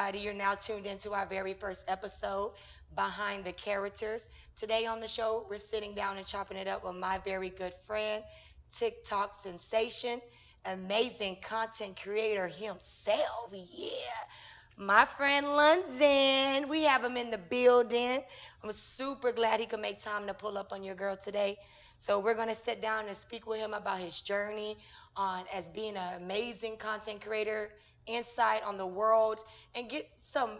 everybody. You're now tuned into our very first episode, Behind the Characters. Today on the show, we're sitting down and chopping it up with my very good friend, TikTok sensation, amazing content creator himself. Yeah. My friend London, we have him in the building. I'm super glad he could make time to pull up on your girl today. So we're gonna sit down and speak with him about his journey on as being an amazing content creator, insight on the world, and get some,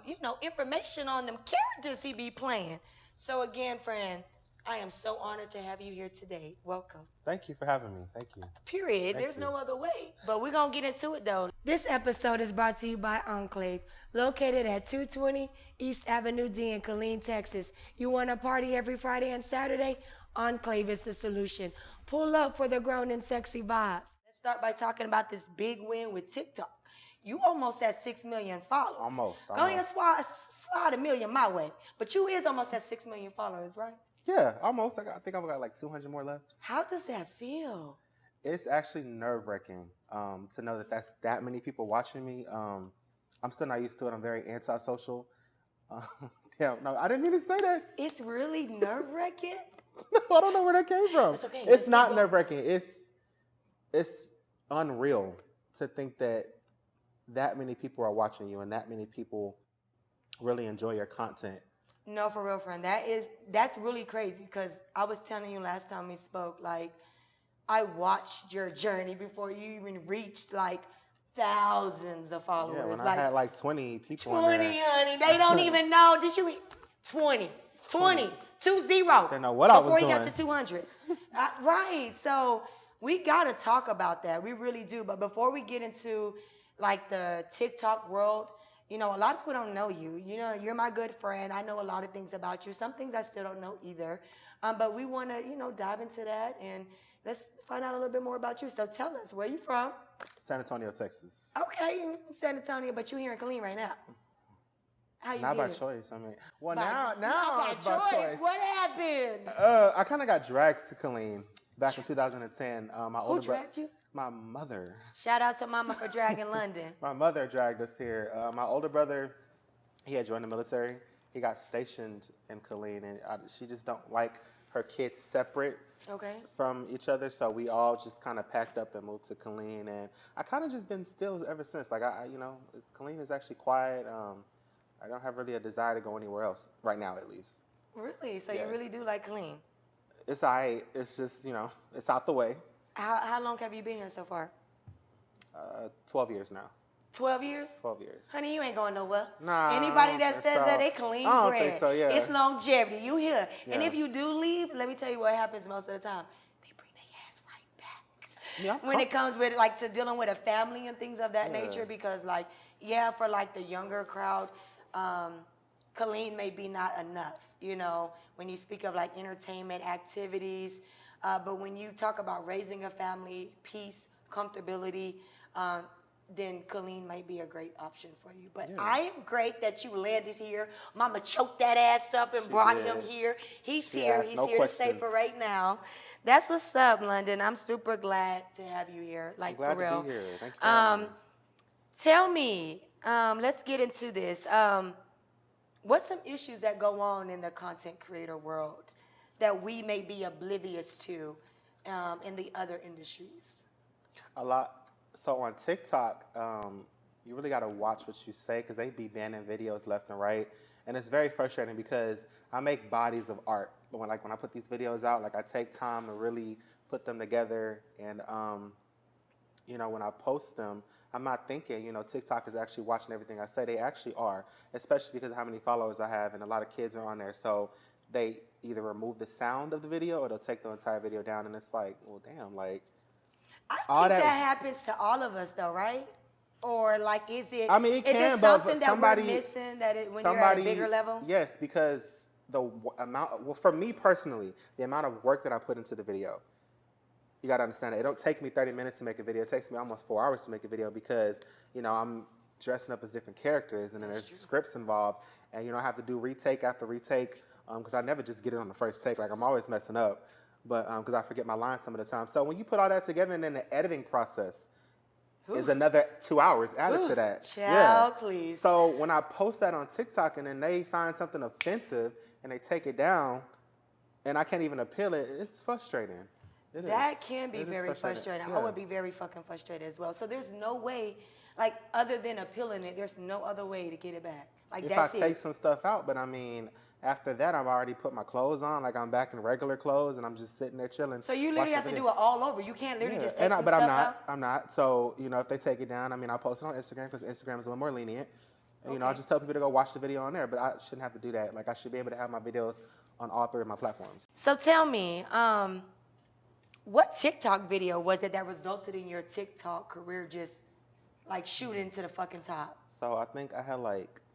information on them characters he be playing. So again, friend, I am so honored to have you here today. Welcome. Thank you for having me. Thank you. Period. Thank There's you. no other way. But we're going to get into it though. This episode is brought to you by Enclave, located at 220 East Avenue D in Killeen, Texas. You want to party every Friday and Saturday? Enclave is the solution. Pull up for the grown and sexy vibes. Let's start by talking about this big win with TikTok. You almost at 6 million followers. Almost. Go ahead and slide a million my way. But you is almost at 6 million followers, right? Yeah, almost. I think I've got like 200 more left. How does that feel? It's actually nerve-wracking to know that that's that many people watching me. I'm still not used to it. I'm very antisocial. Uh, Damn, no, I didn't mean to say that. It's really nerve-wracking? No, I don't know where that came from. It's okay. It's not nerve-wracking. It's unreal to think that many people are watching you and that many people really enjoy your content. No, for real, friend. That's really crazy because I was telling you last time we spoke, like, I watched your journey before you even reached like thousands of followers. Yeah, when like, I had like 20 people 20, on there. honey. They don't even know. Did you reach 20, 20, 20. They know what I was before doing. you got to 200. Right. So we got to talk about that. We really do. But before we get into like the TikTok world, a lot of people don't know you. You're my good friend. I know a lot of things about you. Some things I still don't know either. But we want to, dive into that and let's find out a little bit more about you. So tell us, where you from? San Antonio, Texas. Okay, you're from San Antonio, but you're here in Killeen right now. How you Not by did? choice. I mean, well, Not now by it's by choice. What happened? I kind of got dragged to Killeen back in 2010. Who dragged you? My mother. Shout out to Mama for dragging London. My mother dragged us here. My older brother, he had joined the military. He got stationed in Killeen, and she just don't like her kids separate from each other. So we all just kind of packed up and moved to Killeen, and I kind of just been still ever since. Like Killeen is actually quiet. I don't have really a desire to go anywhere else right now, at least. Really? So Yeah. you really do like Killeen? It's alright. It's just it's out the way. How long have you been here so far? 12 years now. 12 years? 12 years. Honey, you ain't going nowhere. Nah. Anybody that says so. that, they clean I don't bread. think so, yeah. It's longevity. You here. And Yeah. if you do leave, let me tell you what happens most of the time. They bring their ass right back. Yeah, when it comes with like to dealing with a family and things of that Yeah. nature, because for like the younger crowd, Killeen may be not enough, when you speak of like entertainment activities. But when you talk about raising a family, peace, comfortability, then Killeen might be a great option for you. But Yeah. I am great that you landed here. Mama choked that ass up and She brought did. him here. He's She here. asked He's no here to stay questions. for right now. That's what's up, London. I'm super glad to have you here. Like, Glad for real. to be here. Thank you for having me. Tell me, let's get into this. What's some issues that go on in the content creator world that we may be oblivious to in the other industries? A lot. So on TikTok, you really got to watch what you say because they be banning videos left and right. And it's very frustrating because I make bodies of art. But when I put these videos out, I take time to really put them together. And, when I post them, I'm not thinking, TikTok is actually watching everything I say. They actually are, especially because of how many followers I have. And a lot of kids are on there. So they either remove the sound of the video or they'll take the entire video down. And it's like, well, damn, I all think that- that happens to all of us, though, right? Or is it? I mean, it is can, it but something that somebody- we're missing when you're at a bigger level? Yes, because for me personally, the amount of work that I put into the video, you got to understand that it don't take me 30 minutes to make a video. It takes me almost 4 hours to make a video because, I'm dressing up as different characters and then there's scripts involved. And, I have to do retake after retake because I never just get it on the first take. I'm always messing up, but because I forget my lines some of the time. So when you put all that together and then the editing process, is Whew. another 2 hours added to Whew. that. Yeah. Child, please. So when I post that on TikTok and then they find something offensive and they take it down and I can't even appeal it, it's frustrating. It That is. can be It is very frustrating. frustrating. I Yeah. would be very fucking frustrated as well. So there's no way, like, other than appealing it, there's no other way to get it back. Like, If I that's take it. some stuff out, but I mean, after that, I've already put my clothes on, like I'm back in regular clothes, and I'm just sitting there chilling. So you literally watching have the to video. do it all over. You can't literally Yeah, just take some but I'm stuff not. out. I'm not. So if they take it down, I mean, I'll post it on Instagram because Instagram is a little more lenient. And, I'll Okay. just tell people to go watch the video on there. But I shouldn't have to do that. Like I should be able to have my videos on all three of my platforms. So tell me, what TikTok video was it that resulted in your TikTok career just like shooting to the fucking top? So I think I had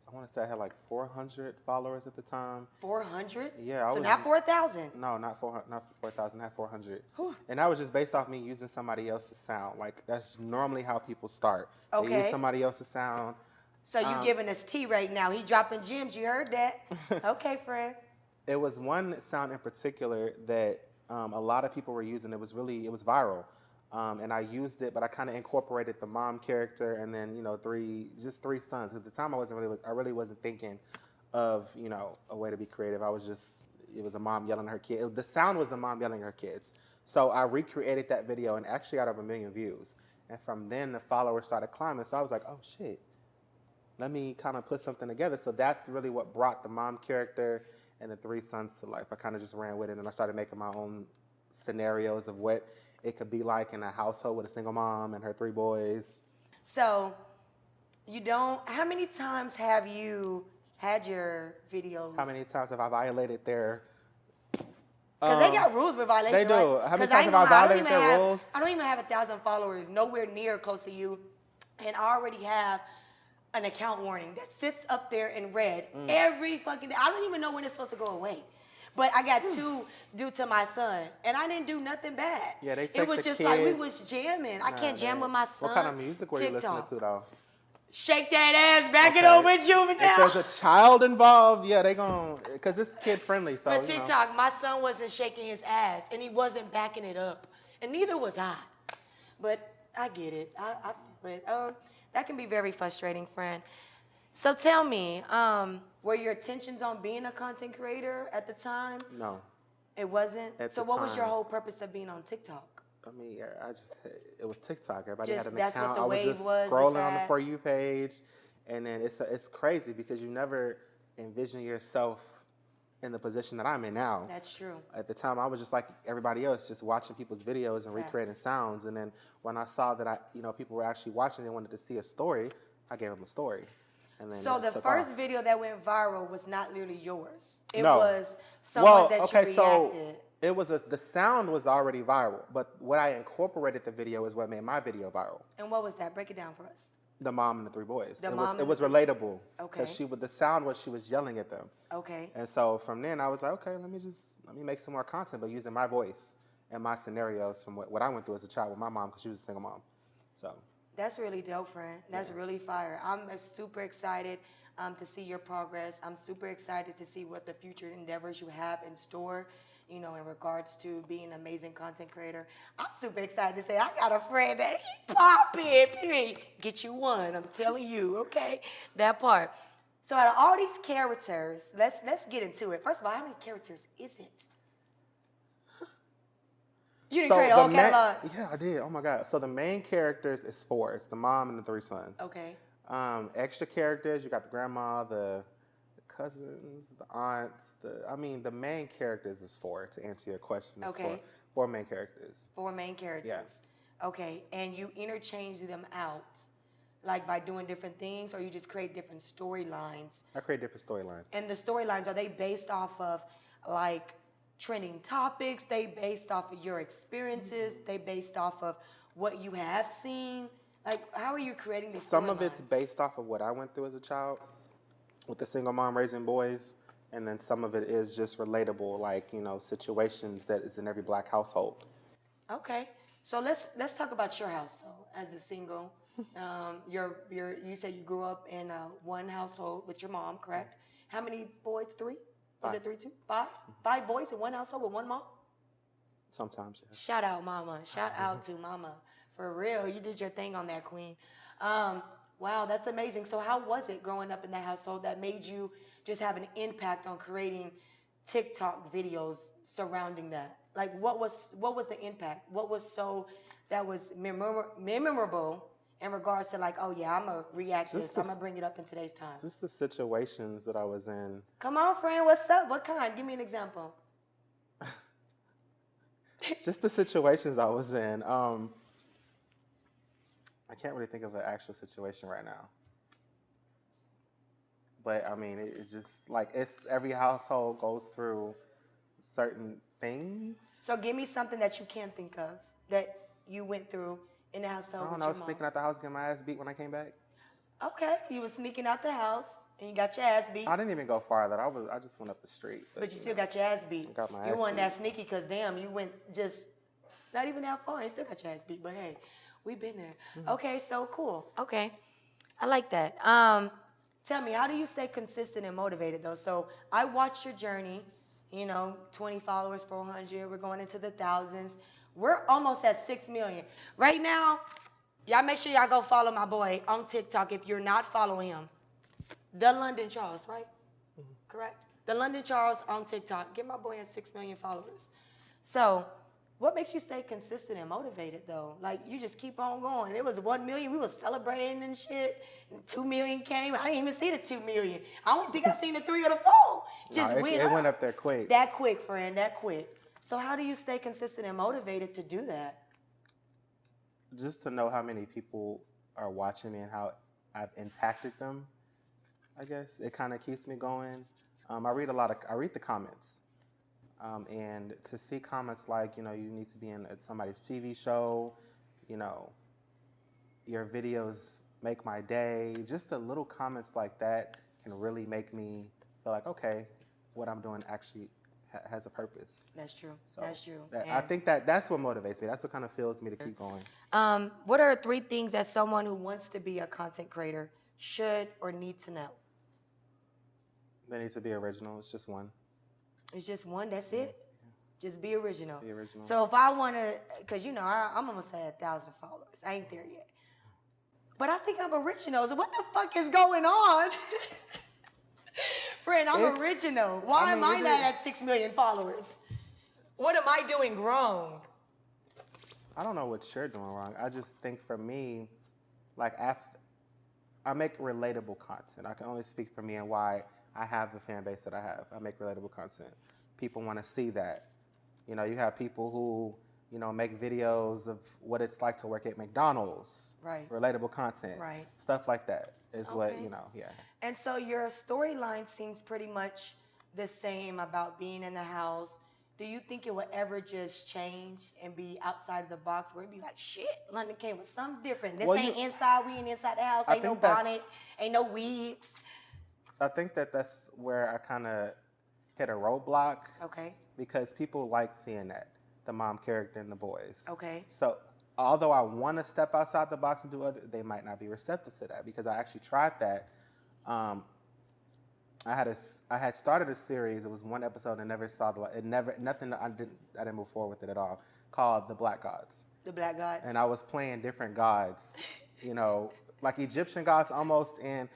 I want to say I had 400 followers at the time. 400? Yeah, I So was not just- 4,000. No, not 400, not 4,000, not 400. Whew. And that was just based off me using somebody else's sound. Like that's normally how people start. They Okay. use somebody else's sound. So you giving us tea right now. He dropping gems. You heard that? Okay, friend. It was one sound in particular that a lot of people were using. It was viral. And I used it, but I kind of incorporated the mom character and then, three sons. At the time, I really wasn't thinking of, a way to be creative. It was a mom yelling at her kid. The sound was the mom yelling at her kids. So I recreated that video and actually got over 1 million views. And from then, the followers started climbing. So I was like, oh, shit. Let me kind of put something together. So that's really what brought the mom character and the three sons to life. I kind of just ran with it and I started making my own scenarios of what it could be like in a household with a single mom and her 3 boys. So how many times have you had your videos? How many times have I violated their... Because they got rules with violation, They do. right? How many 'Cause I times ain't have I gonna lie, violated their rules? I don't even have 1,000 followers, nowhere near close to you. And I already have an account warning that sits up there in red every fucking day. I don't even know when it's supposed to go away. But I got 2 due to my son, and I didn't do nothing bad. Yeah, they take It was the just like we kids. was jamming. I Nah, can't jam man. with my son. What kind of music were you listening TikTok. to, though? Shake that ass, back it Okay. up with juvenile. If there's a child involved, yeah, they gon' because it's kid friendly. So But TikTok, my son wasn't shaking his ass, and he wasn't backing it up, and neither was I. But I get it. I feel it. That can be very frustrating, friend. So tell me, were your intentions on being a content creator at the time? No. It wasn't? At So the what was your time. whole purpose of being on TikTok? I mean, it was TikTok. Everybody Just had an that's what account. the I was wave just was, the scrolling on the fad. For You page, and then it's crazy because you never envision yourself in the position that I'm in now. That's true. At the time, I was just like everybody else, just watching people's videos and recreating Facts. sounds. And then when I saw that people were actually watching and wanted to see a story, I gave them a story. And then So it the just took first off. video that went viral was not literally yours. It No. was someone's that you reacted. So it was the sound was already viral, but what I incorporated the video is what made my video viral. And what was that? Break it down for us. The mom and the 3 boys. The It mom was and it was the relatable. Okay. Because the sound was she was yelling at them. Okay. And so from then I was like, okay, let me make some more content, but using my voice and my scenarios from what I went through as a child with my mom because she was a single mom. So That's really dope, friend. That's really fire. I'm super excited to see your progress. I'm super excited to see what the future endeavors you have in store, in regards to being an amazing content creator. I'm super excited to say I got a friend that he poppin', period. Get you one, I'm telling you, okay? That part. So out of all these characters, let's get into it. First of all, how many characters is it? You didn't create a whole catalog. Yeah, I did. Oh my God. So the main characters is 4. It's the mom and the 3 sons. Okay. Extra characters, you got the grandma, the cousins, the aunts. The main characters is 4. To answer your question, it's Okay. 4 main characters. 4 main characters. Okay, and you interchange them out, like by doing different things, or you just create different storylines? I create different storylines. And the storylines, are they based off of like trending topics? They based off of your experiences? They based off of what you have seen? Like, how are you creating these Some of it's storylines? based off of what I went through as a child with the single mom raising boys, and then some of it is just relatable, like situations that is in every Black household. Okay, so let's talk about your household as a single. You said you grew up in one household with your mom, correct? How many boys? 3? Was 5. it 3, 2, 5? 5 boys in one household with one mom? Sometimes, yeah. Shout out, mama. Shout out to mama For real, you did your thing on that, Queen. Wow, that's amazing. So, how was it growing up in that household that made you just have an impact on creating TikTok videos surrounding that? Like, what was the impact? What was so that was memorable in regards to like, oh yeah, I'm gonna react Just this. I'm the gonna bring it up in today's time. just the situations that I was in. Come on, friend. What's up? What kind? Give me an example. Just the situations I was in. I can't really think of an actual situation right now. But I mean, it's just like it's every household goes through certain things. So, give me something that you can't think of that you went through in the household I don't with know, your mom. sneaking out the house, getting my ass beat when I came back. Okay, you was sneaking out the house and you got your ass beat, I didn't even go farther. I just went up the street. but you still know, got your ass beat. I got my You ass weren't that beat. sneaky because damn, you went just not even that far and still got your ass beat. But hey, we've been there. Okay, so cool. Okay, I like that. Tell me, how do you stay consistent and motivated though? So I watched your journey. 20 followers, 400. We're going into the thousands. We're almost at 6 million right now. Y'all make sure y'all go follow my boy on TikTok if you're not following him. The London Charles, right? Correct? The London Charles on TikTok. Get my boy at 6 million followers. So, what makes you stay consistent and motivated though? Like you just keep on going. It was 1 million. We was celebrating and shit. And 2 million came. I didn't even see the 2 million. I don't think I seen the 3 or the 4. Just No, went it up. went up there quick. That quick, friend. That quick. So how do you stay consistent and motivated to do that? Just to know how many people are watching me and how I've impacted them, I guess it kind of keeps me going. I read the comments, and to see comments like, you need to be in somebody's TV show, you know, your videos make my day. Just the little comments like that can really make me feel like, okay, what I'm doing actually has a purpose. That's true. So That's true. I think that's what motivates me. That's what kind of fuels me to keep going. What are 3 things that someone who wants to be a content creator should or need to know? They need to be original. It's just one. It's just one. That's it. Just be original. Be original. So if I want to, because I'm almost at 1,000 followers. I ain't there yet. But I think I'm original. So what the fuck is going on? Friend, I'm original. Why am I not at 6 million followers? What am I doing wrong? I don't know what you're doing wrong. I just think for me, like I make relatable content. I can only speak for me and why I have the fan base that I have. I make relatable content. People want to see that. You have people who, make videos of what it's like to work at McDonald's. Right. Relatable content. Right. Stuff like that is what, Okay. yeah. And so your storyline seems pretty much the same about being in the house. Do you think it will ever just change and be outside of the box where it'd be like, shit, London came with something different. This ain't inside, we ain't inside the house. Ain't no bonnet, ain't no wigs. I think that's where I kind of hit a roadblock. Okay. Because people like seeing that, the mom character and the boys. Okay. So although I want to step outside the box and do other, they might not be receptive to that because I actually tried that. I had started a series. It was one episode and never saw nothing. I didn't move forward with it at all. Called The Black Gods. The Black Gods. And I was playing different gods, like Egyptian gods almost. And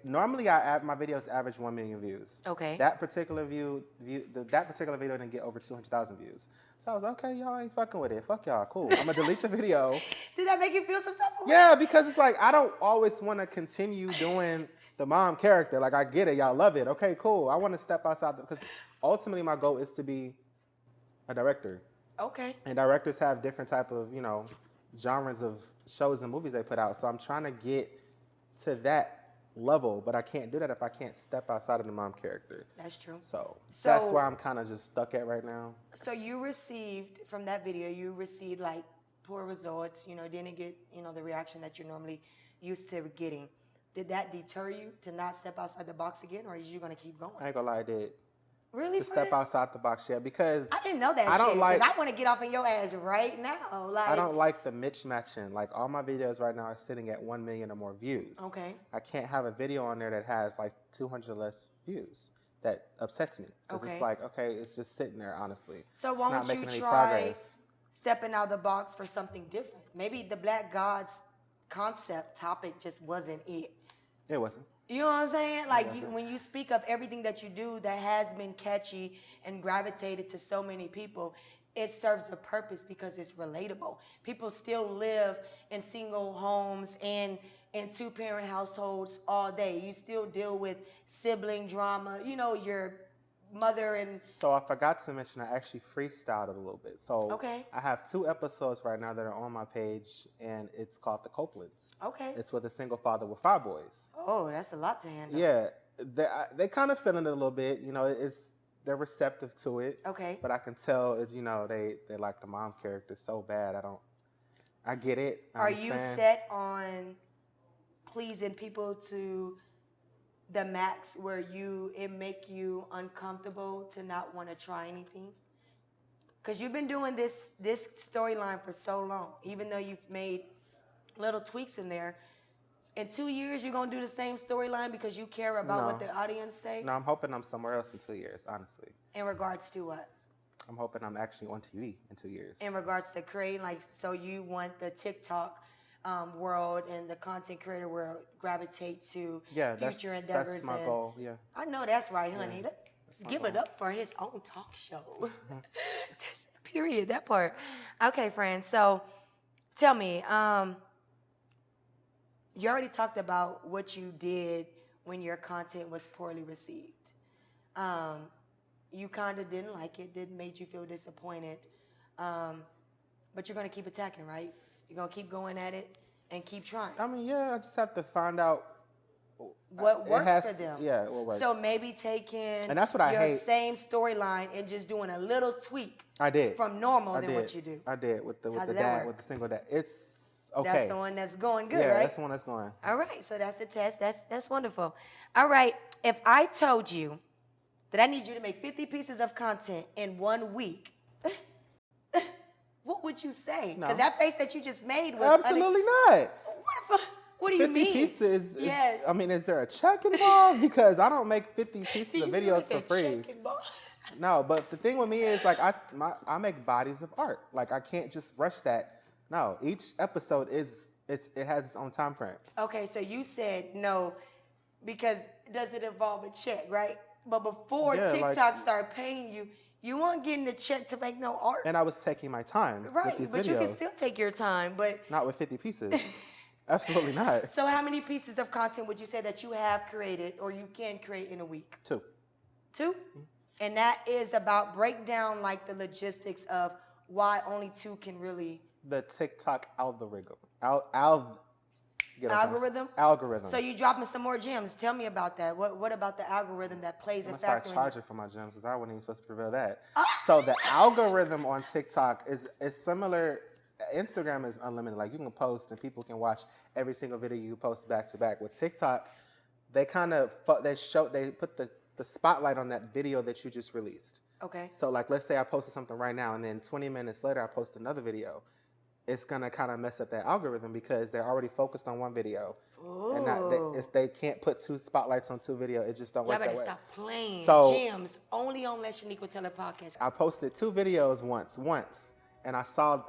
normally my videos average 1 million views. Okay. That particular that particular video didn't get over 200,000 views. So I was like, okay, y'all ain't fucking with it. Fuck y'all, cool. I'm gonna delete the video. Did that make you feel some type of way? Yeah, because it's like I don't always want to continue doing the mom character. Like I get it, y'all love it. Okay, cool. I want to step outside because ultimately my goal is to be a director. Okay. And directors have different type of genres of shows and movies they put out. So I'm trying to get to that level, but I can't do that if I can't step outside of the mom character. That's true. So that's where I'm kind of just stuck at right now. So you received, from that video, like poor results, didn't get, the reaction that you're normally used to getting. Did that deter you to not step outside the box again, or are you going to keep going? I ain't gonna lie, I did. Really, to step outside the box, yeah, because I didn't know that I don't shit, like. because I want to get off in your ass right now. Like, I don't like the mismatching. Like all my videos right now are sitting at 1 million or more views. Okay. I can't have a video on there that has like 200 or less views. That upsets me. Because Okay. it's like, okay, it's just sitting there, honestly. So It's why not don't you making any try progress. stepping out of the box for something different. Maybe the Black Gods concept topic just wasn't it. It wasn't. You know what I'm saying? Like wasn't. when you speak of everything that you do that has been catchy and gravitated to so many people, it serves a purpose because it's relatable. People still live in single homes and in two-parent households all day. You still deal with sibling drama. You know, your mother and So I forgot to mention I actually freestyled it a little bit. So okay, I have 2 episodes right now that are on my page, and it's called The Copelands. okay. It's with a single father with 5 boys. Oh, that's a lot to handle. Yeah, they kind of feeling it a little bit. You know, they're receptive to it. Okay. But I can tell it's, you know, they like the mom character so bad. I get it. I Are you understand. set on pleasing people to the max where it make you uncomfortable to not want to try anything? Because you've been doing this storyline for so long, even though you've made little tweaks in there. In 2 years, you're gonna do the same storyline because you care about what No. the audience say. No, I'm hoping I'm somewhere else in 2 years. Honestly, In regards to what? I'm hoping I'm actually on TV in 2 years. In regards to creating, like, so you want the TikTok world and the content creator world gravitate to future endeavors. That's my goal. Yeah. I know that's right, honey. Yeah. Let's give it up for his own talk show. Period. That part. Okay, friends. So tell me, you already talked about what you did when your content was poorly received. You kind of didn't like it, made you feel disappointed. But you're going to keep attacking, right? You're going to keep going at it and keep trying. I mean, yeah, I just have to find out What works for them. Yeah, what works. So maybe taking And that's what I your hate. same storyline and just doing a little tweak I did. from normal I than did. what you do. I did with How the did that dad, work? with the single dad. It's okay. That's the one that's going good, yeah, right? that's the one that's going. All right, so that's the test. That's wonderful. All right, if I told you that I need you to make 50 pieces of content in 1 week, what would you say? No. Because that face that you just made was Absolutely not. What do you 50 mean? pieces. Yes. I mean, is there a check involved? Because I don't make 50 pieces You of really videos for said free. check and ball. No, but the thing with me is like I make bodies of art. Like I can't just rush that. No, each episode it has its own time frame. Okay, so you said no because does it involve a check, right? But before Yeah, TikTok like- started paying you, you weren't getting the check to make no art. And I was taking my time Right, with these but videos. you can still take your time. But Not with 50 pieces. Absolutely not. so how many pieces of content would you say that you have created or you can create in a week? 2. 2? And that is about break down like the logistics of why only 2 can really The TikTok algorithm. algorithm. Algorithm. So you dropping some more gems. Tell me about that. What about the algorithm that plays I'm a gonna start factor in charging for my gems because I wasn't even supposed to reveal that. So the algorithm on TikTok is similar. Instagram is unlimited. Like you can post and people can watch every single video you post back to back. With TikTok, they kind of they put the spotlight on that video that you just released. Okay. So like let's say I posted something right now and then 20 minutes later I post another video. It's gonna kind of mess up that algorithm because they're already focused on one video, and they can't put 2 spotlights on 2 videos. It just don't Y'all work that better way. stop playing So- gems only on Let Shaniqua Tell Her podcast. I posted 2 videos once, and I saw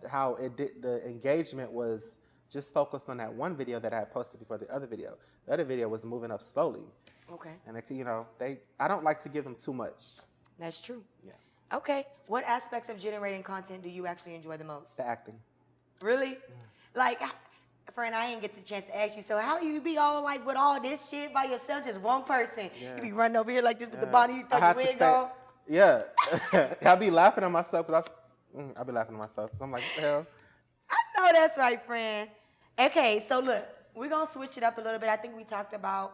how it did. The engagement was just focused on that one video that I had posted before the other video. The other video was moving up slowly, Okay, and I don't like to give them too much. that's true. Yeah, Okay, what aspects of generating content do you actually enjoy the most? the acting. Really? Like, friend, I didn't get the chance to ask you. So how you be all like with all this shit by yourself, just one person? Yeah. You be running over here like this with the Yeah. body, you throw I your have to wig stay- on? Yeah, I be laughing at myself because I be laughing at myself. So I'm like, what the hell? I know that's right, friend. Okay, so look, we're gonna switch it up a little bit. I think we talked about,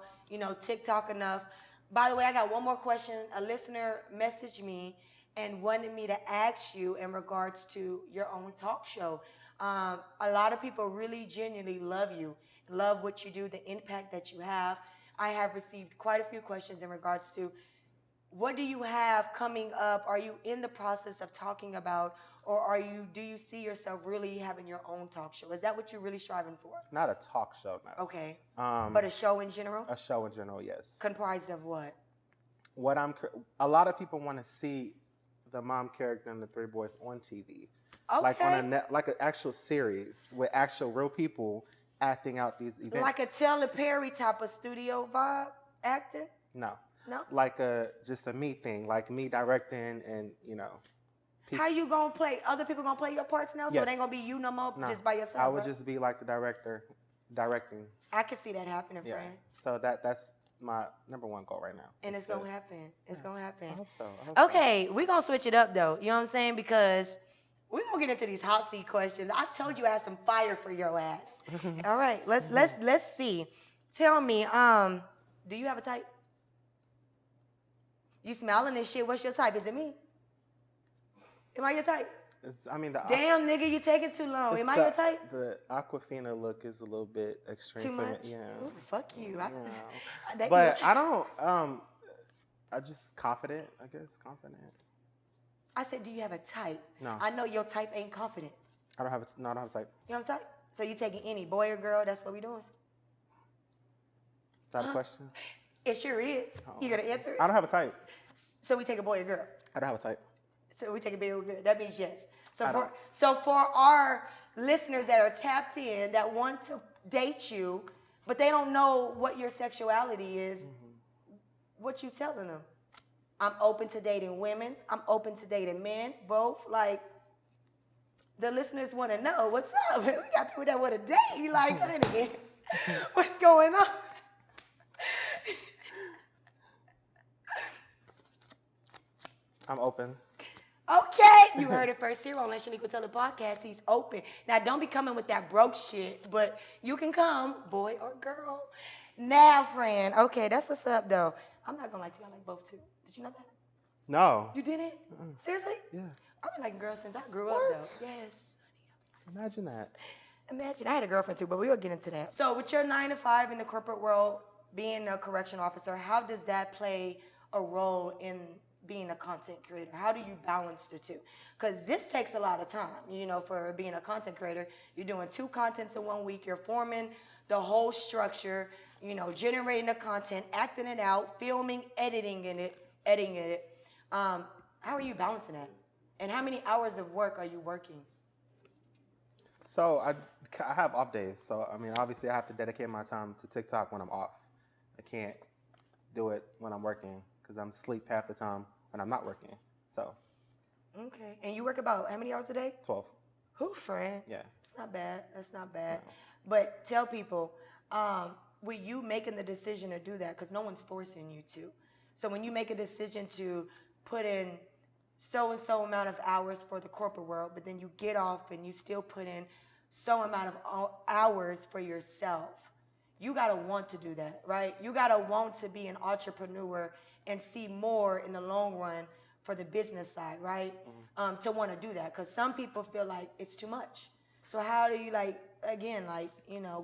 TikTok enough. By the way, I got one more question. A listener messaged me and wanted me to ask you in regards to your own talk show. A lot of people really genuinely love you, love what you do, the impact that you have. I have received quite a few questions in regards to what do you have coming up? Are you in the process of talking about, or do you see yourself really having your own talk show? Is that what you're really striving for? Not a talk show, no. Okay. Um, But a show in general? a show in general, yes. Comprised of what? A lot of people want to see the mom character and the 3 boys on TV. like on a Okay. like an actual series with actual real people acting out these events. Like a Tyler Perry type of studio vibe acting? No, No? like a just a me thing, like me directing and How you gonna play? Other people gonna play your parts now, so it ain't gonna be Yes. you no more, No, just by I yourself, would right? just be like the director, directing. I can see that happening, Yeah. friend. So that's my number one goal right now. And is it's to- gonna happen. It's gonna happen. I hope so. I hope so. Okay, we're gonna switch it up though. You know what I'm saying? Because we're gonna get into these hot seat questions. I told you I had some fire for your ass. All right, let's see. Tell me, do you have a type? You smiling and shit. What's your type? Is it me? Am I your type? I mean, the Damn, nigga, you taking too long. Am I your type? The Aquafina look is a little bit extreme Too for me. much? Yeah. Ooh, fuck you. But I don't. I'm just confident. I guess confident. I said, do you have a type? No. I know your type ain't confident. I don't have a. No, I don't have a type. You know what I'm saying? So you taking any boy or girl? That's what we doing. Is that a question? It sure is. You gonna answer it? I don't have a type. So we take a boy or girl. I don't have a type. So we take a boy or girl. That means yes. I don't. So for our listeners that are tapped in that want to date you, but they don't know what your sexuality is, what you telling them? I'm open to dating women. I'm open to dating men. Both. Like, the listeners want to know what's up. We got people that want to date. Like, honey, what's going on? I'm open. Okay, you heard it first here on Let Shaniqua Tell the podcast. He's open. Now, don't be coming with that broke shit, but you can come, boy or girl. Now, friend. Okay, that's what's up, though. I'm not gonna lie to you. I like both too. Did you know that? No. You didn't? Seriously? Yeah. I've been liking girls since I grew up, though. Yes. Imagine that. Imagine. I had a girlfriend too, but we will get into that. So, with your 9 to 5 in the corporate world, being a correctional officer, how does that play a role in being a content creator? How do you balance the two? Because this takes a lot of time, for being a content creator. You're doing 2 contents in 1 week. You're forming the whole structure, generating the content, acting it out, filming, editing it. How are you balancing that? And how many hours of work are you working? So I have off days. So I mean, obviously, I have to dedicate my time to TikTok when I'm off. I can't do it when I'm working because I'm asleep half the time when I'm not working. So. Okay. And you work about how many hours a day? 12. Who, friend? Yeah. It's not bad. That's not bad. No. But tell people, were you making the decision to do that? Because no one's forcing you to. So when you make a decision to put in so-and-so amount of hours for the corporate world, but then you get off and you still put in so amount of hours for yourself, you got to want to do that, right? You got to want to be an entrepreneur and see more in the long run for the business side, right? To want to do that. Because some people feel like it's too much. So how do you,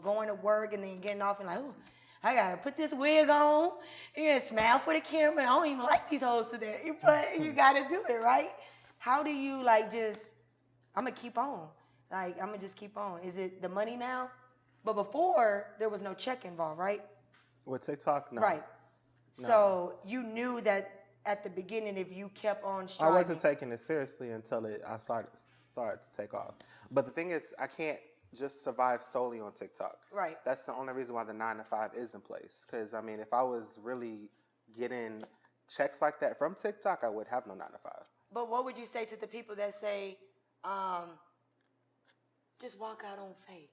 going to work and then getting off and like, oh, I got to put this wig on and smile for the camera. I don't even like these hoes today. But you got to do it, right? How do you, I'm going to keep on. I'm going to just keep on. Is it the money now? But before, there was no check involved, right? With TikTok, no. Right. No. So you knew that at the beginning, if you kept on striving. I wasn't taking it seriously until I started to take off. But the thing is, I can't just survive solely on TikTok. Right. That's the only reason why the 9 to 5 is in place. Because, I mean, if I was really getting checks like that from TikTok, I would have no 9 to 5. But what would you say to the people that say, just walk out on faith?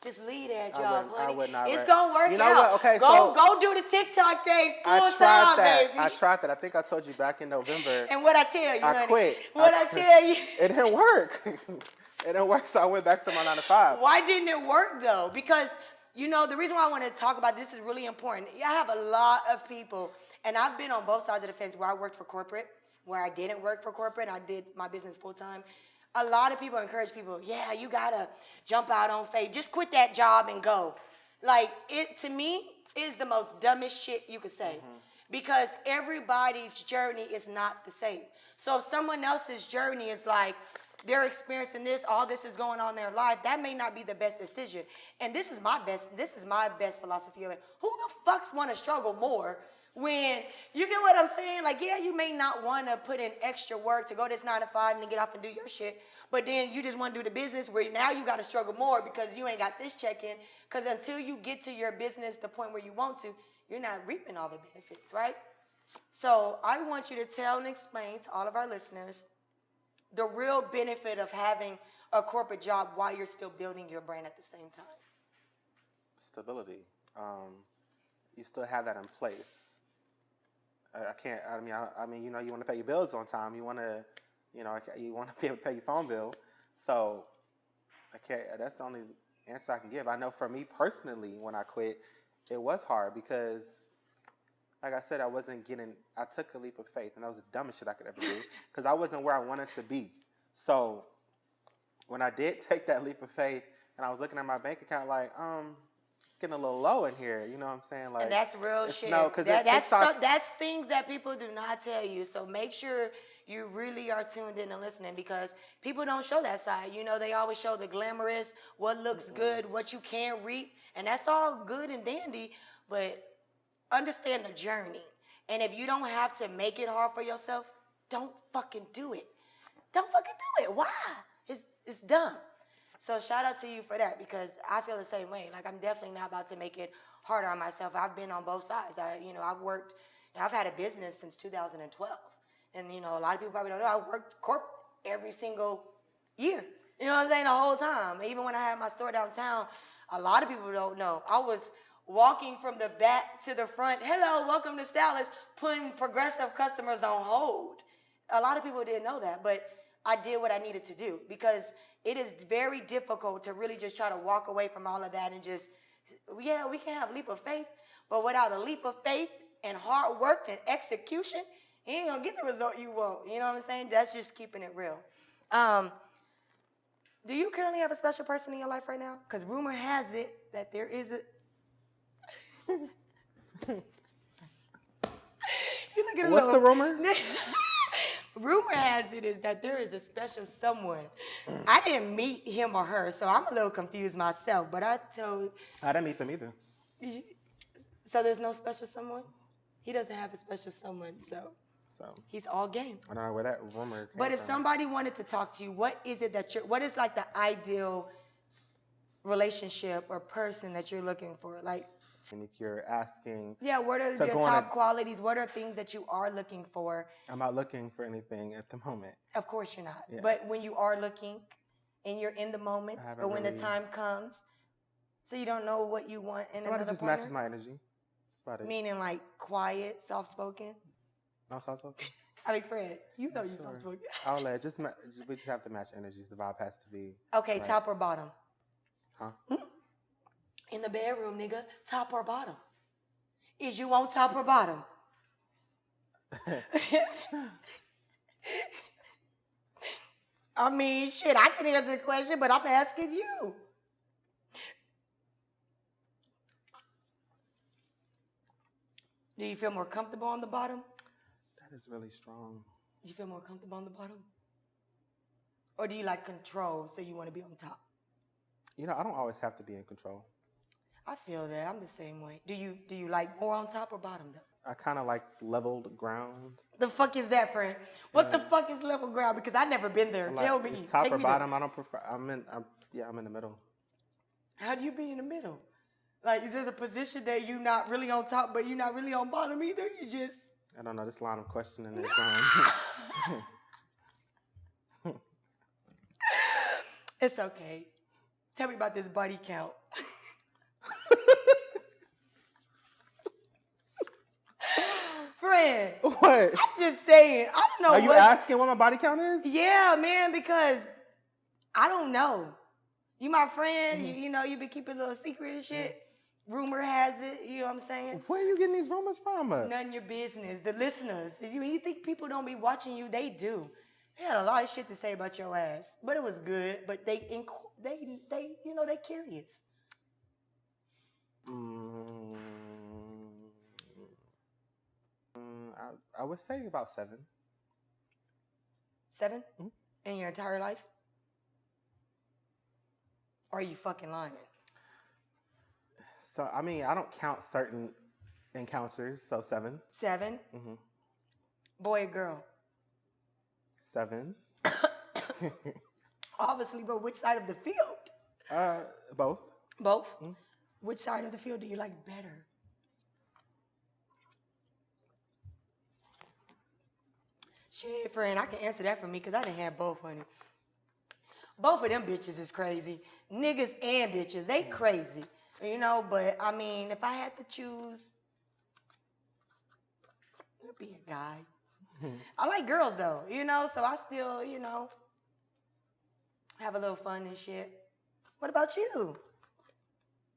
Just leave that job, honey. I would not. It's going to work out. You know what? Okay, go do the TikTok thing full time, baby. I tried that. I think I told you back in November. And what I tell you, I honey? quit. What I tell you? It didn't work. It didn't work, so I went back to my 9 to 5. Why didn't it work, though? Because, the reason why I want to talk about this is really important. I have a lot of people, and I've been on both sides of the fence where I worked for corporate, where I didn't work for corporate, and I did my business full time. A lot of people encourage people, yeah, you got to jump out on faith. Just quit that job and go. It, to me, is the most dumbest shit you could say. Because everybody's journey is not the same. So if someone else's journey is they're experiencing this, all this is going on in their life, that may not be the best decision. And this is my best philosophy of it. Who the fucks want to struggle more When you get what I'm saying, like, yeah, you may not want to put in extra work to go this 9 to 5 and then get off and do your shit, but then you just want to do the business where now you got to struggle more because you ain't got this check in. Because until you get to your business the point where you want to, you're not reaping all the benefits, right? So I want you to tell and explain to all of our listeners the real benefit of having a corporate job while you're still building your brand at the same time. Stability. You still have that in place. I can't. I mean, you know, you want to pay your bills on time. You want to, you know, you want to be able to pay your phone bill. So, I can't. That's the only answer I can give. I know for me personally, when I quit, it was hard because, like I said, I took a leap of faith, and that was the dumbest shit I could ever do because I wasn't where I wanted to be. So, when I did take that leap of faith, and I was looking at my bank account, like, it's getting a little low in here. You know what I'm saying? Like, and that's real shit. No, because that's things that people do not tell you. So make sure you really are tuned in and listening because people don't show that side. You know, they always show the glamorous, what looks good, what you can reap, and that's all good and dandy. But understand the journey. And if you don't have to make it hard for yourself, don't fucking do it. Don't fucking do it. Why? It's dumb. So shout out to you for that because I feel the same way. Like I'm definitely not about to make it harder on myself. I've been on both sides. I've had a business since 2012. And a lot of people probably don't know I worked corp every single year. You know what I'm saying? The whole time. Even when I had my store downtown, a lot of people don't know. I was walking from the back to the front. Hello, welcome to Stylist, putting progressive customers on hold. A lot of people didn't know that, but I did what I needed to do because it is very difficult to really just try to walk away from all of that and just, yeah, we can have a leap of faith, but without a leap of faith and hard work and execution, you ain't gonna get the result you want. You know what I'm saying? That's just keeping it real. Do you currently have a special person in your life right now? Because rumor has it that there is a... What's the rumor? Rumor has it is that there is a special someone. I didn't meet him or her, so I'm a little confused myself. But I didn't meet them either. So there's no special someone? He doesn't have a special someone, so he's all game. I don't know where that rumor came But if from. somebody wanted to talk to you, what is it that what is like the ideal relationship or person that you're looking for? Like, and if you're asking... Yeah, what are your top qualities? What are things that you are looking for? I'm not looking for anything at the moment. Of course you're not. Yeah. But when you are looking and you're in the moment or when the time comes, so you don't know what you want in another partner? Somebody just matches my energy. That's about it. Meaning like quiet, soft-spoken? No soft-spoken? I mean, Fred, you know you're soft-spoken. I'll let we just have to match energies. The vibe has to be... Okay, right. Top or bottom? Huh? In the bedroom, nigga, top or bottom? Is you on top or bottom? I mean, shit, I can answer the question, but I'm asking you. Do you feel more comfortable on the bottom? That is really strong. You feel more comfortable on the bottom? Or do you like control, so you want to be on top? I don't always have to be in control. I feel that. I'm the same way. Do you like more on top or bottom though? I kind of like leveled ground. The fuck is that, friend? What the fuck is level ground? Because I've never been there. Tell me. Top or bottom, there. I don't prefer. I'm in the middle. How do you be in the middle? Like, is there a position that you're not really on top, but you're not really on bottom either? You just... I don't know. This line of questioning is It's okay. Tell me about this body count. Friend. What? I'm just saying. I don't know. Are you asking what my body count is? Yeah, man, because I don't know. You my friend. Mm-hmm. You been keeping a little secret and shit. Rumor has it. You know what I'm saying? Where are you getting these rumors from? None of your business. The listeners. You think people don't be watching you? They do. They had a lot of shit to say about your ass. But it was good. But they curious. I would say about 7. 7? Mm-hmm. In your entire life? Or are you fucking lying? So, I mean, I don't count certain encounters, so 7. 7. Boy or girl? 7. Obviously, but which side of the field? Both. Both? Which side of the field do you like better? Shit, friend, I can answer that for me because I done had both, honey. Both of them bitches is crazy. Niggas and bitches, they crazy. You know, but I mean, if I had to choose, it'd be a guy. I like girls though, you know, so I still, you know, have a little fun and shit. What about you?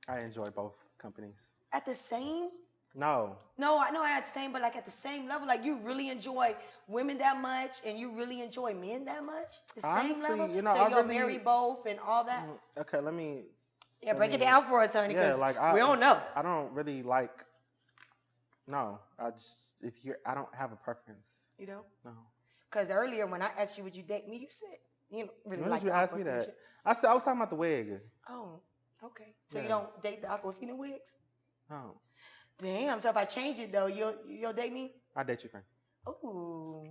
I enjoy both companies. At the same? No. No, I know at the same, but like at the same level, like you really enjoy women that much and you really enjoy men that much? The same Honestly, level? you know, so I you'll really- marry both and all that? Okay, let me. Yeah, break it down for us, honey, because we don't know. I don't really like. No, I don't have a preference. You know? No. Because earlier when I asked you, would you date me, you said you don't really When like did you ask me Aquafina that? shit. I said I was talking about the wig. Oh, okay. So Yeah. you don't date the Aquafina wigs? Oh, Damn. So if I change it though, you'll date me? I date your friend. Ooh.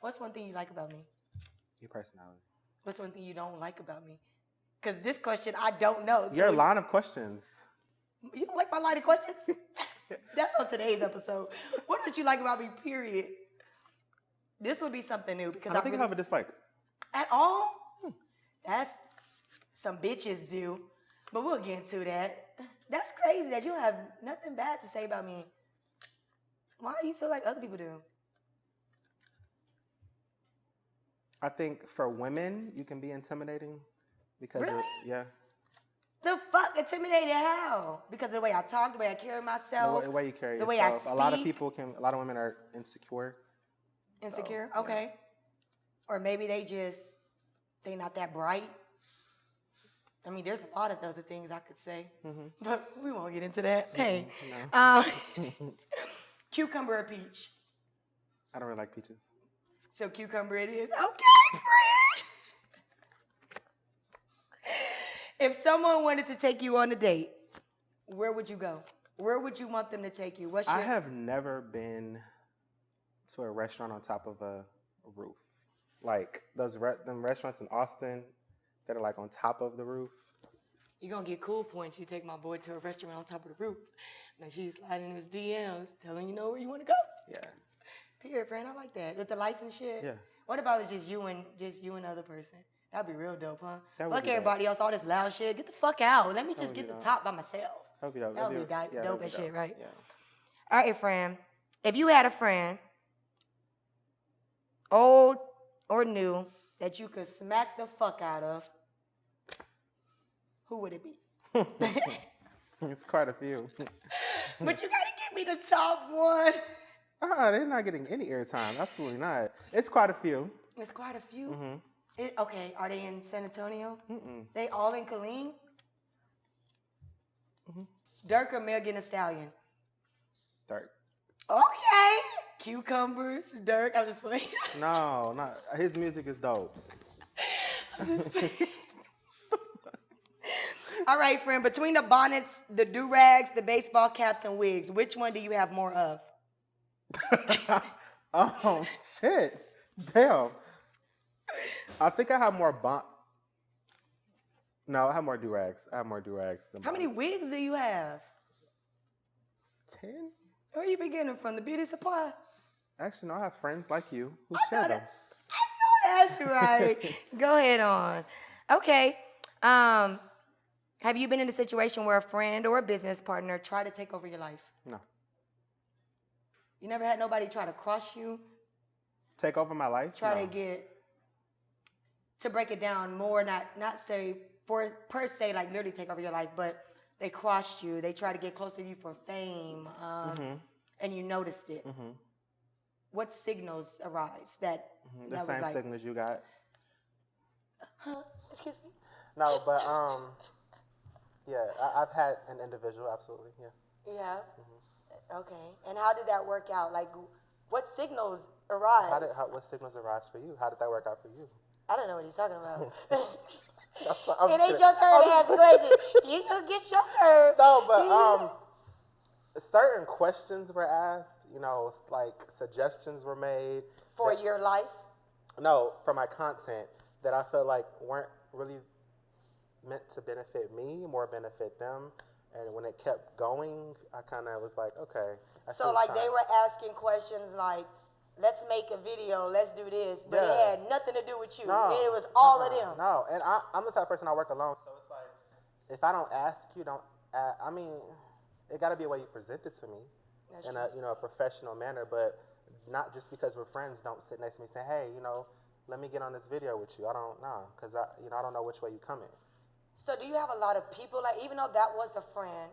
What's one thing you like about me? Your personality. What's one thing you don't like about me? Because this question I don't know. So Your line of questions. You don't like my line of questions? That's on today's episode. What don't you like about me? Period. This would be something new because I don't think I have a dislike. At all? That's some bitches do. But we'll get into that. That's crazy that you have nothing bad to say about me. Why do you feel like other people do? I think for women, you can be intimidating because Really? yeah. The fuck? Intimidated how? Because of the way I talk, the way I carry myself. The way you carry the yourself. way I A lot of speak. a lot of women are insecure. Insecure? So, Okay. Or maybe they not that bright. I mean, there's a lot of other things I could say, but we won't get into that. Hey, No. cucumber or peach? I don't really like peaches. So cucumber it is. Okay, friend. If someone wanted to take you on a date, where would you go? Where would you want them to take you? I have never been to a restaurant on top of a roof. Like them restaurants in Austin that are like on top of the roof. You're going to get cool points. You take my boy to a restaurant on top of the roof. Make sure you slide in his DMs, telling you know where you want to go. Yeah. Period, friend. I like that. With the lights and shit. Yeah. What about it's just you and the other person? That'd be real dope, huh? That would Fuck be dope. everybody else, all this loud shit. Get the fuck out. Let me just would get be the dope. top by myself. That would be dope. That would be Yeah, dope that'd as be shit, right? Yeah. All right, friend. If you had a friend, old or new, that you could smack the fuck out of, who would it be? It's quite a few. But you gotta give me the top one. They're not getting any airtime. Absolutely not. It's quite a few. It's quite a few. Mm-hmm. Okay, are they in San Antonio? Mm-mm. They all in Killeen? Mm-hmm. Dirk or Megan Thee Stallion? Dirk. Okay. Cucumbers, Dirk. I'm just playing. No, not his music is dope. I'm just playing. All right, friend. Between the bonnets, the do-rags, the baseball caps, and wigs, which one do you have more of? Oh shit! Damn. I think I have more No, I have more do-rags. I have more do-rags than How many wigs do you have? 10? Where are you beginning from? The beauty supply? Actually, no, I have friends like you who I share know them. That's right. Go ahead on. Okay. Have you been in a situation where a friend or a business partner tried to take over your life? No. You never had nobody try to crush you? Take over my life? Try No. to break it down more, not say per se like literally take over your life, but they crossed you. They try to get closer to you for fame, and you noticed it. Mm-hmm. What signals arise that The that same was like, signals you got. huh? Excuse me? No, but yeah, I've had an individual, absolutely, yeah. Yeah. Okay. And how did that work out? Like, what signals arise? What signals arise for you? How did that work out for you? I don't know what he's talking about. I'm It just ain't kidding. your turn to ask questions. You go get your turn. No, but certain questions were asked, you know, like suggestions were made. For That, your life? no, for my content that I feel like weren't really meant to benefit me, more benefit them. And when it kept going, I kind of was like, okay. I see So what like you're they trying. were asking questions like, let's make a video, let's do this, but it Yeah. had nothing to do with you. No. It was all of them. No. And I'm the type of person I work alone, so it's like, if I don't ask you, don't. I mean, it got to be a way you present it to me, That's in true. a a professional manner, but not just because we're friends. Don't sit next to me and say, hey, let me get on this video with you. I don't know, because I don't know which way you coming. So do you have a lot of people, like even though that was a friend,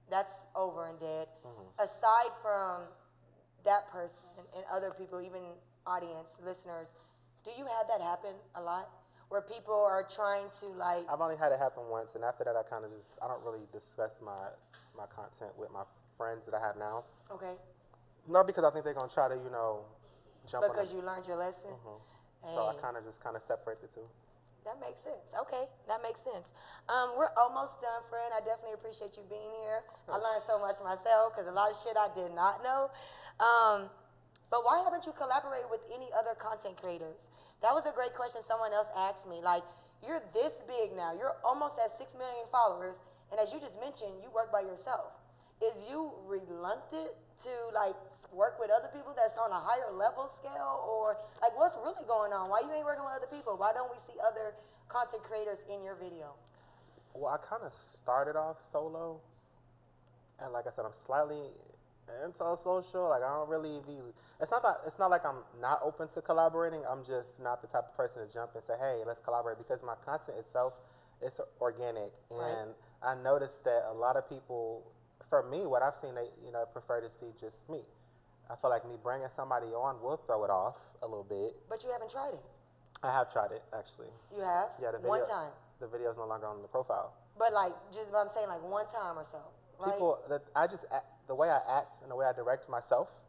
that's over and dead, aside from that person and other people, even audience, listeners, do you have that happen a lot? Where people are trying to like, I've only had it happen once, and after that, I don't really discuss my content with my friends that I have now. okay, Not because I think they're gonna try to, jump on because it. you learned your lesson? So I Hey. kind of separate the two. That makes sense. Okay, that makes sense. We're almost done, friend. I definitely appreciate you being here. I learned so much myself because a lot of shit I did not know. But why haven't you collaborated with any other content creators? That was a great question someone else asked me. Like, you're this big now. You're almost at 6 million followers. And as you just mentioned, you work by yourself. Is you reluctant to like work with other people that's on a higher level scale, or like what's really going on? Why you ain't working with other people? Why don't we see other content creators in your video? Well, I kind of started off solo, and like I said, I'm slightly antisocial. Like I don't really be. It's not like I'm not open to collaborating. I'm just not the type of person to jump and say, "Hey, let's collaborate," because my content itself is organic, Right. and I noticed that a lot of people, for me, what I've seen, they prefer to see just me. I feel like me bringing somebody on will throw it off a little bit. But you haven't tried it. I have tried it actually. You have? Yeah, One time. the video is no longer on the profile. But like just what I'm saying, like one time or so. Right? People that the way I act and the way I direct myself,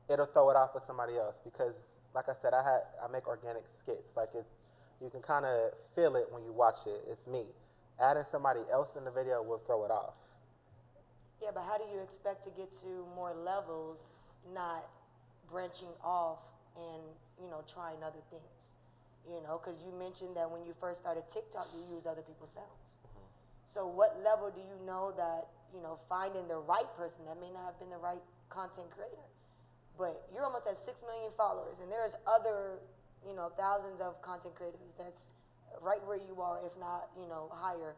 it'll throw it off with somebody else because, like I said, I make organic skits. Like you can kind of feel it when you watch it. It's me. Adding somebody else in the video will throw it off. Yeah, but how do you expect to get to more levels, not branching off and trying other things? Because you mentioned that when you first started TikTok, you use other people's sounds. So what level do you know that finding the right person that may not have been the right content creator, but you're almost at 6 million followers, and there's other thousands of content creators that's right where you are, if not higher.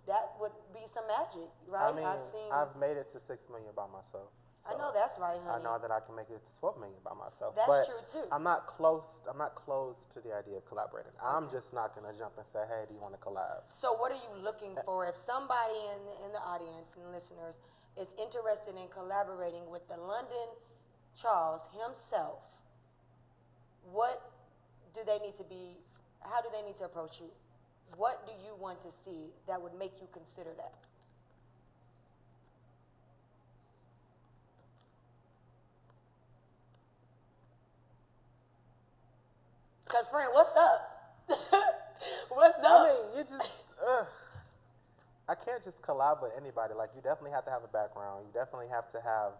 That would be some magic, right? I mean, I've made it to 6 million by myself. So I know that's right, honey. I know that I can make it to 12 million by myself. That's but true, too. I'm not close. I'm not close to the idea of collaborating. I'm just not gonna jump and say, "Hey, do you want to collab?" So what are you looking for? If somebody in the audience and listeners is interested in collaborating with the London Charles himself, what do they need to be? How do they need to approach you? What do you want to see that would make you consider that? Because, friend, what's up? What's up? I mean, you just. I can't just collab with anybody. Like, you definitely have to have a background. You definitely have to have.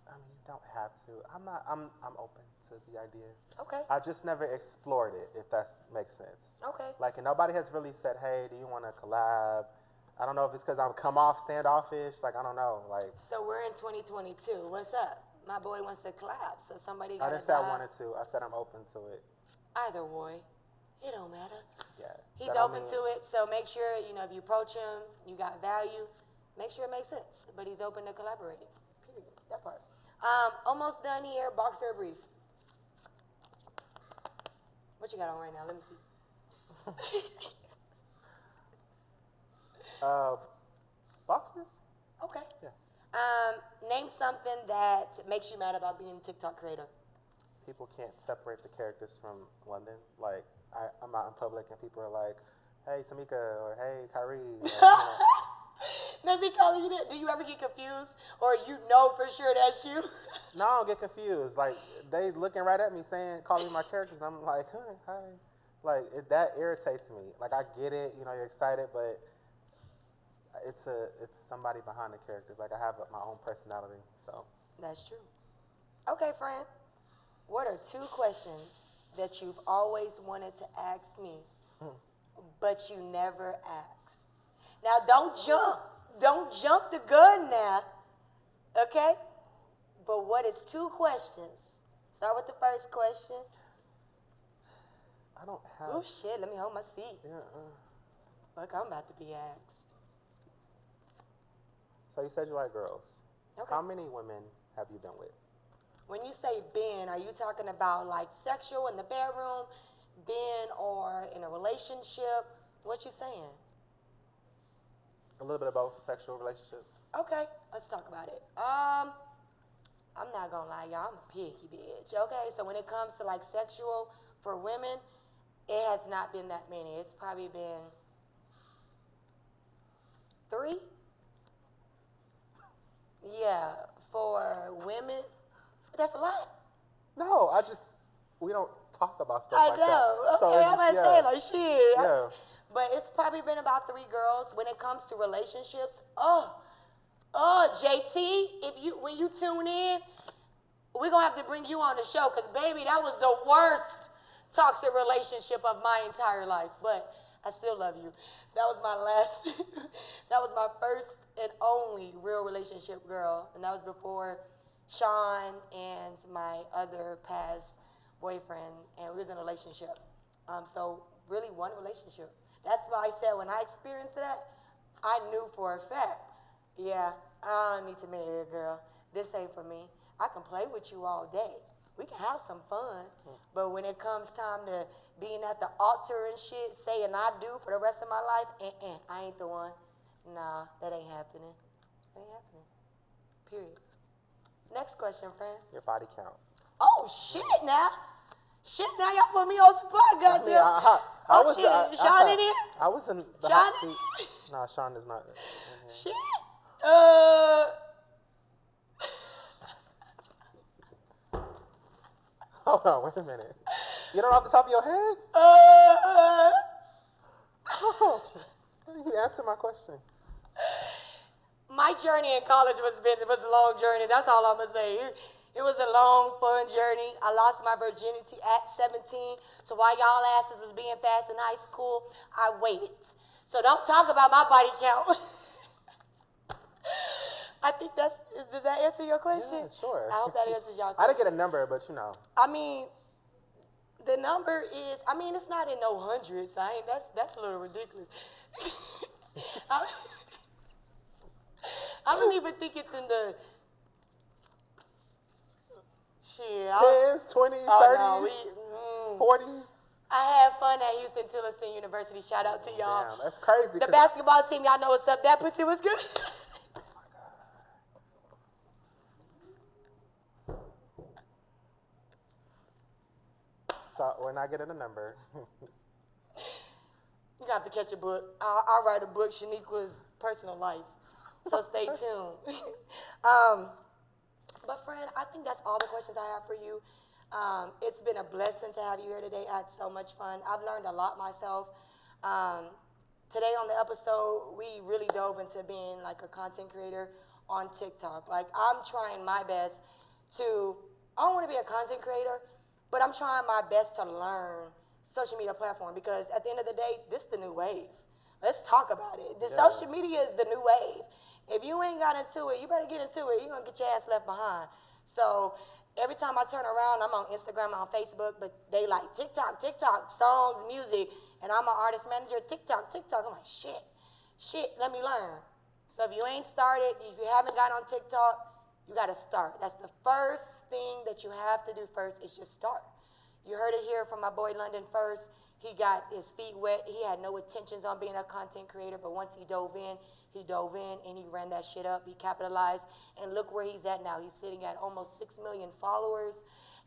I mean, you don't have to. I'm open to the idea. Okay. I just never explored it, if that makes sense. Okay. Like, and nobody has really said, "Hey, do you want to collab?" I don't know if it's because I'm come off standoffish. Like, I don't know. Like, So we're in 2022. What's up? My boy wants to collab, so somebody I got to didn't say I wanted to. I said I'm open to it. Either way, it don't matter. Yeah. He's But I open mean, to it, so make sure, if you approach him, you got value, make sure it makes sense. But he's open to collaborating. Period. That part. Almost done here. Boxer or briefs? What you got on right now? Let me see. Boxers? Okay. Yeah. Name something that makes you mad about being a TikTok creator. People can't separate the characters from London. Like, I'm out in public and people are like, "Hey, Tamika," or "Hey, Kyrie." They be calling you that. Do you ever get confused, or for sure that's you? No, I don't get confused. Like, they looking right at me calling me my characters. And I'm like, hi. Like, that irritates me. Like, I get it. You're excited, but it's somebody behind the characters. Like I have my own personality. So That's true. Okay, friend. What are two questions that you've always wanted to ask me, but you never asked? Now, don't jump. Don't jump the gun now. Okay? But what is two questions? Start with the first question. I don't have. Oh, shit. Let me hold my seat. Yeah. Look, I'm about to be asked. So you said you like girls. Okay. How many women have you been with? When you say been, are you talking about like sexual in the bedroom, been or in a relationship? What you saying? A little bit of both, sexual relationships. Okay, let's talk about it. I'm not gonna lie, y'all, I'm a picky bitch. Okay, so when it comes to like sexual for women, it has not been that many. It's probably been 3. Yeah, for women, that's a lot. No, we don't talk about stuff I like know. that. Okay, I'm about to say like shit. Yeah. But it's probably been about 3 girls. When it comes to relationships, JT, when you tune in, we're gonna have to bring you on the show because baby, that was the worst toxic relationship of my entire life. But I still love you. That was my last. That was my first and only real relationship, girl, and that was before Sean and my other past boyfriend, and we was in a relationship. So really one relationship. That's why I said when I experienced that, I knew for a fact, yeah, I don't need to marry a girl. This ain't for me. I can play with you all day. We can have some fun. But when it comes time to being at the altar and shit, saying I do for the rest of my life, I ain't the one. Nah, that ain't happening. That ain't happening. Period. Next question, friend. Your body count. Oh, shit now. Shit now, y'all put me on spot, goddamn. I was Sean in here? I was in the Sean hot in seat. here? No, Sean is not. Shit. Hold on, wait a minute. You don't know off the top of your head? Oh, you answer my question. My journey in college was a long journey. That's all I'm gonna say. It was a long, fun journey. I lost my virginity at 17. So while y'all asses was being fast in high school, I waited. So don't talk about my body count. I think does that answer your question? Yeah, sure. I hope that answers your question. I didn't get a number, but you know. I mean, the number is, it's not in no hundreds. That's a little ridiculous. I don't even think it's in the shit. 10s, 20s, 30s, 40s. I had fun at Houston Tillerson University. Shout out to y'all. Damn, that's crazy. The basketball team, y'all know what's up. That pussy was good. So we're not getting a number. You got to catch a book. I'll write a book, Shaniqua's personal life. So stay tuned. But friend, I think that's all the questions I have for you. It's been a blessing to have you here today. I had so much fun. I've learned a lot myself. Today on the episode, we really dove into being like a content creator on TikTok. Like I'm trying my best to, I don't want to be a content creator, but I'm trying my best to learn social media platform because at the end of the day, this is the new wave. Let's talk about it. The social media is the new wave. If you ain't got into it, you better get into it. You're going to get your ass left behind. So every time I turn around, I'm on Instagram, I'm on Facebook, but they like TikTok, songs, music, and I'm an artist manager, TikTok. I'm like, shit, let me learn. So if you ain't started, if you haven't got on TikTok, you got to start. That's the first thing that you have to do first is just start. You heard it here from my boy London first. He got his feet wet. He had no intentions on being a content creator, but once he dove in and he ran that shit up. He capitalized, and look where he's at now. He's sitting at almost 6 million followers,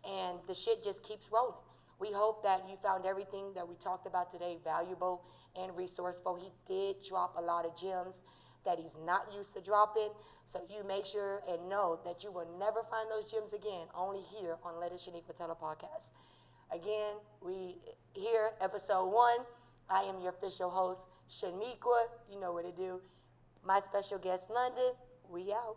and the shit just keeps rolling. We hope that you found everything that we talked about today valuable and resourceful. He did drop a lot of gems that he's not used to dropping, so you make sure and know that you will never find those gems again, only here on Let It Shaniqua Tell a Podcast. Again, we here, episode 1. I am your official host, Shaniqua. You know what to do. My special guest, London, we out.